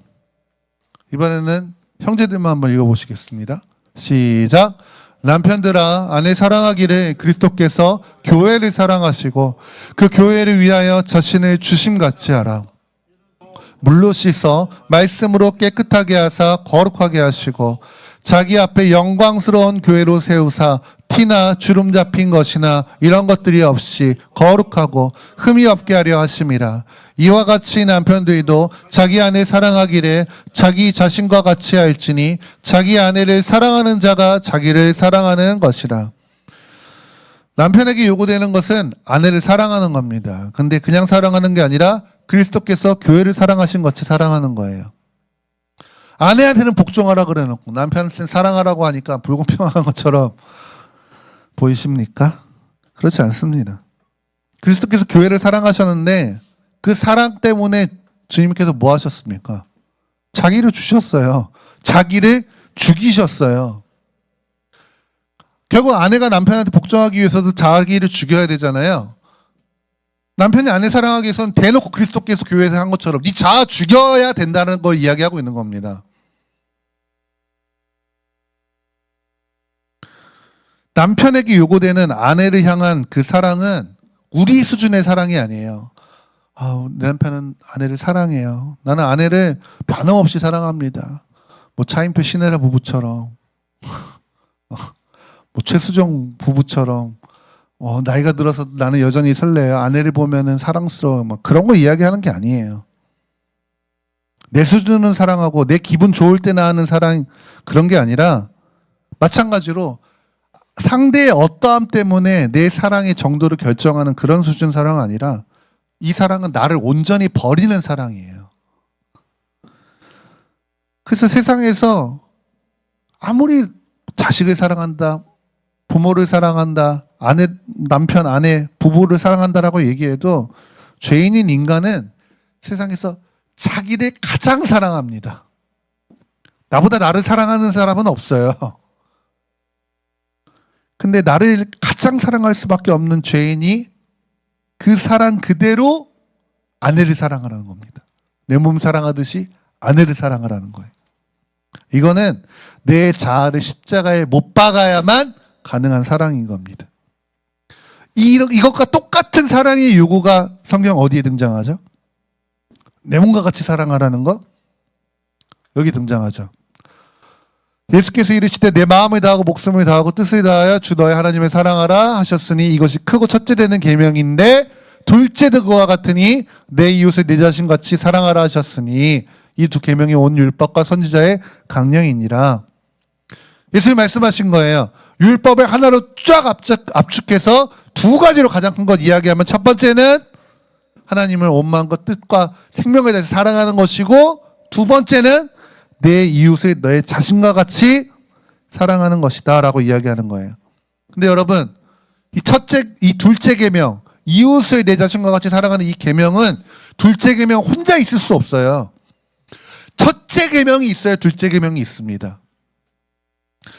이번에는 형제들만 한번 읽어보시겠습니다. 시작. 남편들아 아내 사랑하기를 그리스도께서 교회를 사랑하시고 그 교회를 위하여 자신을 주심같이 하라. 물로 씻어 말씀으로 깨끗하게 하사 거룩하게 하시고 자기 앞에 영광스러운 교회로 세우사 티나 주름 잡힌 것이나 이런 것들이 없이 거룩하고 흠이 없게 하려 하심이라. 이와 같이 남편들도 자기 아내 사랑하기를 자기 자신과 같이 할지니 자기 아내를 사랑하는 자가 자기를 사랑하는 것이라. 남편에게 요구되는 것은 아내를 사랑하는 겁니다. 근데 그냥 사랑하는 게 아니라 그리스도께서 교회를 사랑하신 것이 사랑하는 거예요. 아내한테는 복종하라 그래놓고 남편한테는 사랑하라고 하니까 불공평한 것처럼 보이십니까? 그렇지 않습니다. 그리스도께서 교회를 사랑하셨는데 그 사랑 때문에 주님께서 뭐 하셨습니까? 자기를 주셨어요. 자기를 죽이셨어요. 결국 아내가 남편한테 복종하기 위해서도 자기를 죽여야 되잖아요. 남편이 아내 사랑하기 위해서는 대놓고 그리스도께서 교회에서 한 것처럼 네 자아 죽여야 된다는 걸 이야기하고 있는 겁니다. 남편에게 요구되는 아내를 향한 그 사랑은 우리 수준의 사랑이 아니에요. 내 남편은 아내를 사랑해요. 나는 아내를 변함없이 사랑합니다. 뭐 차인표 신혜라 부부처럼 뭐 최수정 부부처럼 나이가 들어서 나는 여전히 설레요. 아내를 보면은 사랑스러워. 막 그런 거 이야기하는 게 아니에요. 내 수준은 사랑하고 내 기분 좋을 때나 하는 사랑 그런 게 아니라 마찬가지로 상대의 어떠함 때문에 내 사랑의 정도를 결정하는 그런 수준 사랑은 아니라 이 사랑은 나를 온전히 버리는 사랑이에요. 그래서 세상에서 아무리 자식을 사랑한다, 부모를 사랑한다, 남편, 아내, 부부를 사랑한다라고 얘기해도 죄인인 인간은 세상에서 자기를 가장 사랑합니다. 나보다 나를 사랑하는 사람은 없어요. 근데 나를 가장 사랑할 수밖에 없는 죄인이 그 사랑 그대로 아내를 사랑하라는 겁니다. 내 몸 사랑하듯이 아내를 사랑하라는 거예요. 이거는 내 자아를 십자가에 못 박아야만 가능한 사랑인 겁니다. 이것과 똑같은 사랑의 요구가 성경 어디에 등장하죠? 내 몸과 같이 사랑하라는 거? 여기 등장하죠. 예수께서 이르시되 내 마음을 다하고 목숨을 다하고 뜻을 다하여 주 너의 하나님을 사랑하라 하셨으니 이것이 크고 첫째 되는 계명인데 둘째도 그와 같으니 내 이웃을 내 자신같이 사랑하라 하셨으니 이 두 계명이 온 율법과 선지자의 강령이니라. 예수님이 말씀하신 거예요. 율법을 하나로 쫙 압축해서 두 가지로 가장 큰 것 이야기하면 첫 번째는 하나님을 온 마음과 뜻과 생명에 대해서 사랑하는 것이고 두 번째는 내 이웃을 너의 자신과 같이 사랑하는 것이다 라고 이야기하는 거예요. 근데 여러분 이 둘째 계명, 이웃을 내 자신과 같이 사랑하는 이 계명은 둘째 계명 혼자 있을 수 없어요. 첫째 계명이 있어야 둘째 계명이 있습니다.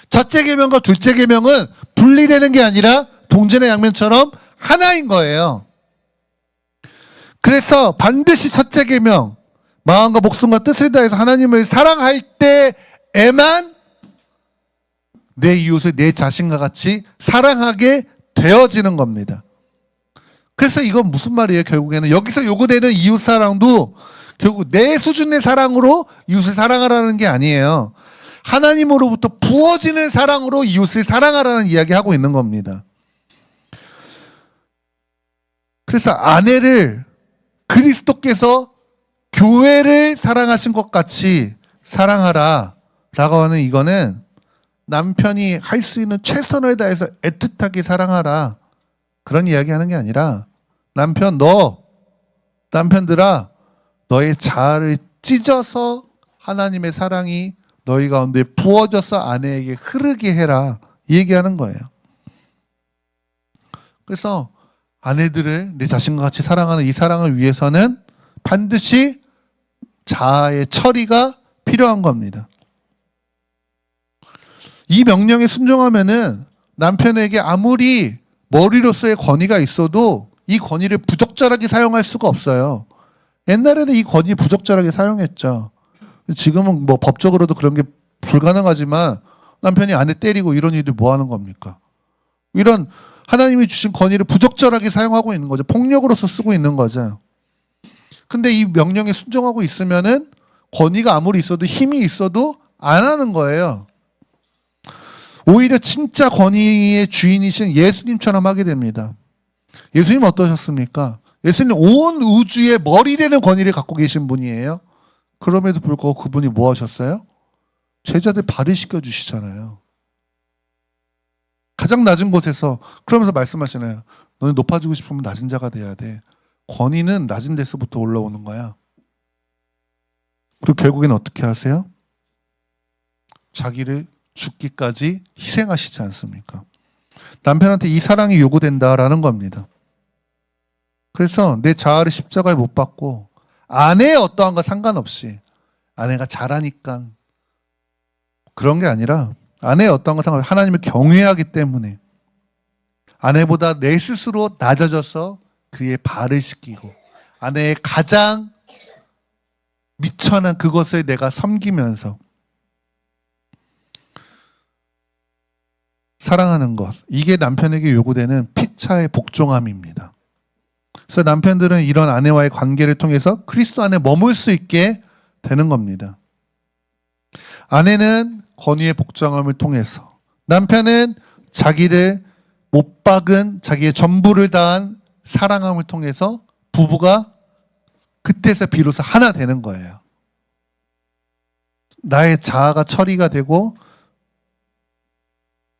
첫째 계명과 둘째 계명은 분리되는 게 아니라 동전의 양면처럼 하나인 거예요. 그래서 반드시 첫째 계명, 마음과 목숨과 뜻을 다해서 하나님을 사랑할 때에만 내 이웃을 내 자신과 같이 사랑하게 되어지는 겁니다. 그래서 이건 무슨 말이에요? 결국에는 여기서 요구되는 이웃 사랑도 결국 내 수준의 사랑으로 이웃을 사랑하라는 게 아니에요. 하나님으로부터 부어지는 사랑으로 이웃을 사랑하라는 이야기하고 있는 겁니다. 그래서 아내를 그리스도께서 교회를 사랑하신 것 같이 사랑하라 라고 하는 이거는 남편이 할 수 있는 최선을 다해서 애틋하게 사랑하라 그런 이야기 하는 게 아니라 남편들아 너의 자아를 찢어서 하나님의 사랑이 너희 가운데 부어져서 아내에게 흐르게 해라 이 얘기하는 거예요. 그래서 아내들을 내 자신과 같이 사랑하는 이 사랑을 위해서는 반드시 자아의 처리가 필요한 겁니다. 이 명령에 순종하면은 남편에게 아무리 머리로서의 권위가 있어도 이 권위를 부적절하게 사용할 수가 없어요. 옛날에는 이 권위 부적절하게 사용했죠. 지금은 뭐 법적으로도 그런 게 불가능하지만 남편이 아내 때리고 이런 일들 뭐 하는 겁니까? 이런 하나님이 주신 권위를 부적절하게 사용하고 있는 거죠. 폭력으로서 쓰고 있는 거죠. 근데 이 명령에 순종하고 있으면은 권위가 아무리 있어도 힘이 있어도 안 하는 거예요. 오히려 진짜 권위의 주인이신 예수님처럼 하게 됩니다. 예수님 어떠셨습니까? 예수님 온 우주의 머리 되는 권위를 갖고 계신 분이에요. 그럼에도 불구하고 그분이 뭐 하셨어요? 제자들 발을 씻겨주시잖아요. 가장 낮은 곳에서 그러면서 말씀하시나요? 너는 높아지고 싶으면 낮은 자가 돼야 돼. 권위는 낮은 데서부터 올라오는 거야. 그리고 결국에는 어떻게 하세요? 자기를 죽기까지 희생하시지 않습니까? 남편한테 이 사랑이 요구된다라는 겁니다. 그래서 내 자아를 십자가에 못 박고 아내의 어떠한과 상관없이 아내가 잘하니까 그런 게 아니라 아내의 어떠한과 상관없이 하나님을 경외하기 때문에 아내보다 내 스스로 낮아져서 그의 발을 씻기고 아내의 가장 미천한 그것을 내가 섬기면서 사랑하는 것, 이게 남편에게 요구되는 피차의 복종함입니다. 그래서 남편들은 이런 아내와의 관계를 통해서 그리스도 안에 머물 수 있게 되는 겁니다. 아내는 권위의 복종함을 통해서, 남편은 자기를 못 박은 자기의 전부를 다한 사랑함을 통해서 부부가 그때서 비로소 하나 되는 거예요. 나의 자아가 처리가 되고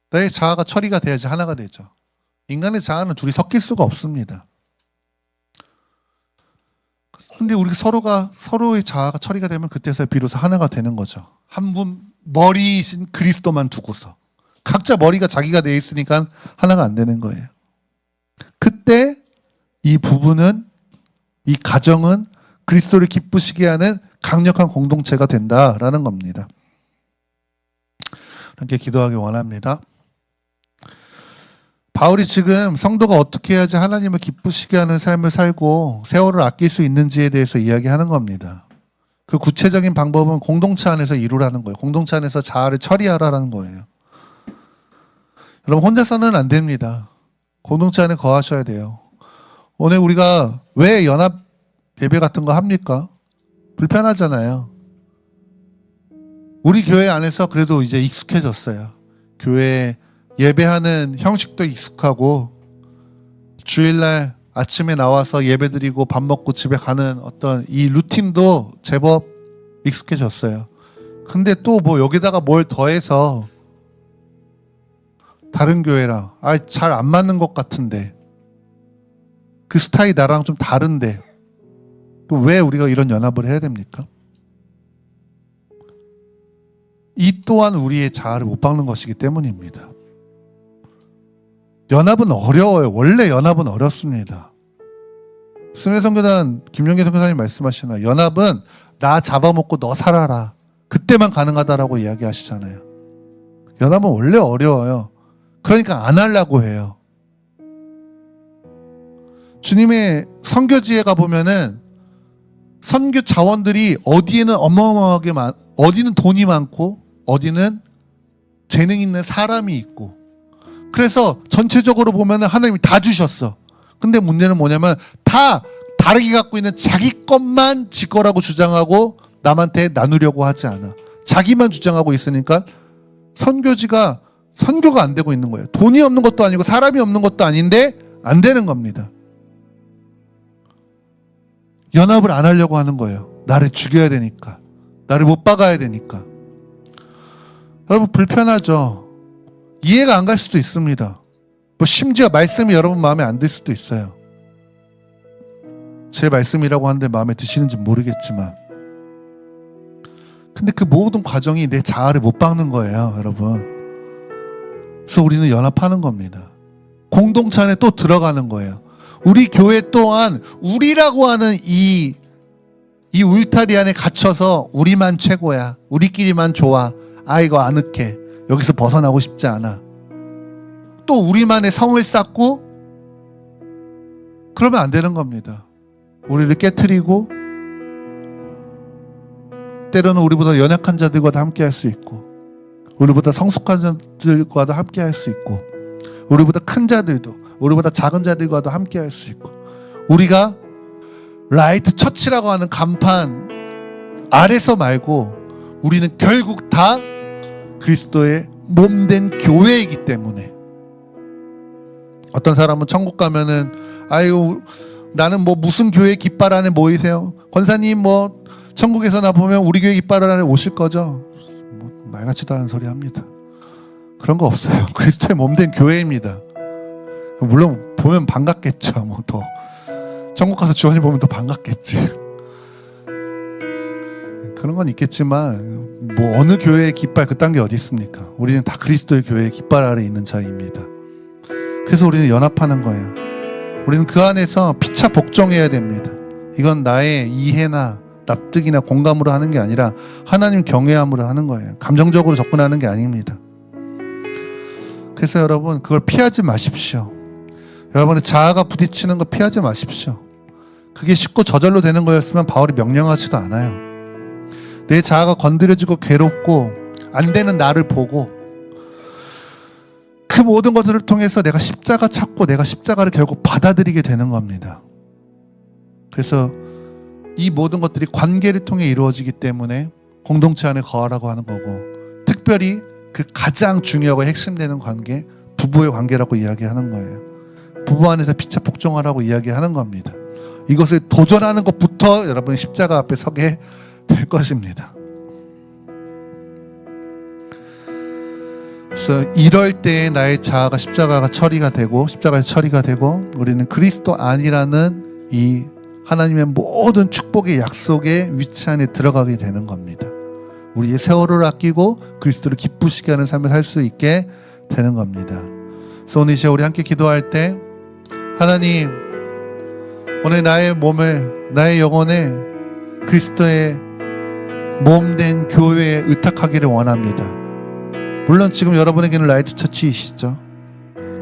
나의 자아가 처리가 돼야지 하나가 되죠. 인간의 자아는 둘이 섞일 수가 없습니다. 근데 우리 서로의 자아가 처리가 되면 그때서 비로소 하나가 되는 거죠. 한 분 머리이신 그리스도만 두고서 각자 머리가 자기가 돼 있으니까 하나가 안 되는 거예요. 그때 이 부부는, 이 가정은 그리스도를 기쁘시게 하는 강력한 공동체가 된다라는 겁니다. 함께 기도하기 원합니다. 바울이 지금 성도가 어떻게 해야지 하나님을 기쁘시게 하는 삶을 살고 세월을 아낄 수 있는지에 대해서 이야기하는 겁니다. 그 구체적인 방법은 공동체 안에서 이루라는 거예요. 공동체 안에서 자아를 처리하라는 거예요. 여러분 혼자서는 안 됩니다. 공동체 안에 거하셔야 돼요. 오늘 우리가 왜 연합 예배 같은 거 합니까? 불편하잖아요. 우리 교회 안에서 그래도 이제 익숙해졌어요. 교회 예배하는 형식도 익숙하고 주일날 아침에 나와서 예배드리고 밥 먹고 집에 가는 어떤 이 루틴도 제법 익숙해졌어요. 근데 또 뭐 여기다가 뭘 더해서 다른 교회랑 잘 안 맞는 것 같은데 그 스타일이 나랑 좀 다른데 또 왜 우리가 이런 연합을 해야 됩니까? 이 또한 우리의 자아를 못 박는 것이기 때문입니다. 연합은 어려워요. 원래 연합은 어렵습니다. 순회선교단 김용기 선교사님 말씀하시나 연합은 나 잡아먹고 너 살아라. 그때만 가능하다라고 이야기하시잖아요. 연합은 원래 어려워요. 그러니까 안 하려고 해요. 주님의 선교지에 가보면은 선교 자원들이 어디에는 어마어마하게 어디는 돈이 많고 어디는 재능 있는 사람이 있고, 그래서 전체적으로 보면은 하나님이 다 주셨어. 근데 문제는 뭐냐면 다 다르게 갖고 있는 자기 것만 지 거라고 주장하고 남한테 나누려고 하지 않아. 자기만 주장하고 있으니까 선교지가 선교가 안 되고 있는 거예요. 돈이 없는 것도 아니고 사람이 없는 것도 아닌데 안 되는 겁니다. 연합을 안 하려고 하는 거예요. 나를 죽여야 되니까. 나를 못 박아야 되니까. 여러분 불편하죠. 이해가 안 갈 수도 있습니다. 뭐 심지어 말씀이 여러분 마음에 안 들 수도 있어요. 제 말씀이라고 하는데 마음에 드시는지 모르겠지만, 근데 그 모든 과정이 내 자아를 못 박는 거예요, 여러분. 그래서 우리는 연합하는 겁니다. 공동체 안에 또 들어가는 거예요. 우리 교회 또한 우리라고 하는 이 울타리 안에 갇혀서 우리만 최고야, 우리끼리만 좋아, 이거 아늑해, 여기서 벗어나고 싶지 않아, 또 우리만의 성을 쌓고 그러면 안 되는 겁니다. 우리를 깨트리고 때로는 우리보다 연약한 자들과도 함께 할 수 있고, 우리보다 성숙한 자들과도 함께 할 수 있고, 우리보다 큰 자들도 우리보다 작은 자들과도 함께 할 수 있고, 우리가 라이트 처치라고 하는 간판 아래서 말고 우리는 결국 다 그리스도의 몸된 교회이기 때문에, 어떤 사람은 천국 가면은 아유 나는 뭐 무슨 교회 깃발 안에 모이세요? 권사님 뭐 천국에서 나 보면 우리 교회 깃발 안에 오실 거죠? 뭐 말 같지도 않은 소리 합니다. 그런 거 없어요. 그리스도의 몸된 교회입니다. 물론 보면 반갑겠죠. 뭐 더 천국 가서 주원이 보면 더 반갑겠지. 그런 건 있겠지만 뭐 어느 교회의 깃발 그딴 게 어디 있습니까? 우리는 다 그리스도의 교회의 깃발 아래 있는 자입니다. 그래서 우리는 연합하는 거예요. 우리는 그 안에서 피차 복종해야 됩니다. 이건 나의 이해나 납득이나 공감으로 하는 게 아니라 하나님 경외함으로 하는 거예요. 감정적으로 접근하는 게 아닙니다. 그래서 여러분 그걸 피하지 마십시오. 여러분의 자아가 부딪히는 거 피하지 마십시오. 그게 쉽고 저절로 되는 거였으면 바울이 명령하지도 않아요. 내 자아가 건드려지고 괴롭고 안 되는 나를 보고 그 모든 것들을 통해서 내가 십자가 찾고 내가 십자가를 결국 받아들이게 되는 겁니다. 그래서 이 모든 것들이 관계를 통해 이루어지기 때문에 공동체 안에 거하라고 하는 거고, 특별히 그 가장 중요하고 핵심되는 관계, 부부의 관계라고 이야기하는 거예요. 부부 안에서 피차 복종하라고 이야기하는 겁니다. 이것을 도전하는 것부터 여러분이 십자가 앞에 서게 될 것입니다. 그래서 이럴 때 나의 자아가 십자가가 처리가 되고, 십자가에서 처리가 되고, 우리는 그리스도 안이라는 이 하나님의 모든 축복의 약속의 위치 안에 들어가게 되는 겁니다. 우리의 세월을 아끼고 그리스도를 기쁘시게 하는 삶을 살 수 있게 되는 겁니다. 그래서 오늘 이제 우리 함께 기도할 때, 하나님 오늘 나의 몸을, 나의 영혼을 그리스도의 몸된 교회에 의탁하기를 원합니다. 물론 지금 여러분에게는 라이트 처치이시죠.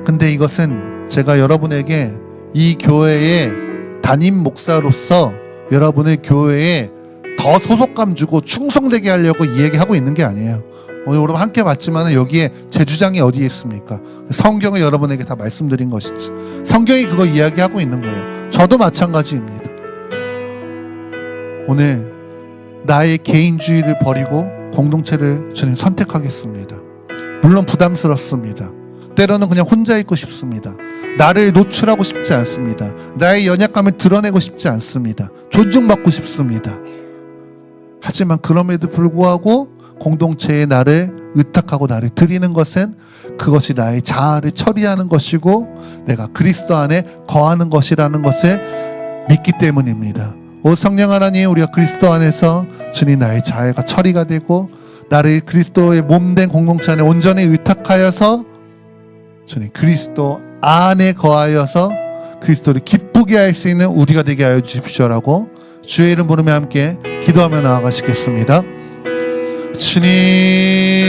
근데 이것은 제가 여러분에게 이 교회의 담임 목사로서 여러분의 교회에 더 소속감 주고 충성되게 하려고 이 얘기하고 있는 게 아니에요. 오늘 여러분 함께 봤지만 여기에 제 주장이 어디에 있습니까? 성경을 여러분에게 다 말씀드린 것이지. 성경이 그거 이야기하고 있는 거예요. 저도 마찬가지입니다. 오늘 나의 개인주의를 버리고 공동체를 저는 선택하겠습니다. 물론 부담스럽습니다. 때로는 그냥 혼자 있고 싶습니다. 나를 노출하고 싶지 않습니다. 나의 연약감을 드러내고 싶지 않습니다. 존중받고 싶습니다. 하지만 그럼에도 불구하고 공동체에 나를 의탁하고 나를 드리는 것은 그것이 나의 자아를 처리하는 것이고 내가 그리스도 안에 거하는 것이라는 것을 믿기 때문입니다. 오 성령 하나님, 우리가 그리스도 안에서 주님 나의 자아가 처리가 되고 나를 그리스도의 몸된 공동체 안에 온전히 의탁하여서 주님 그리스도 안에 거하여서 그리스도를 기쁘게 할 수 있는 우리가 되게 하여 주십시오라고 주의 이름 부르며 함께 기도하며 나아가시겠습니다. 주님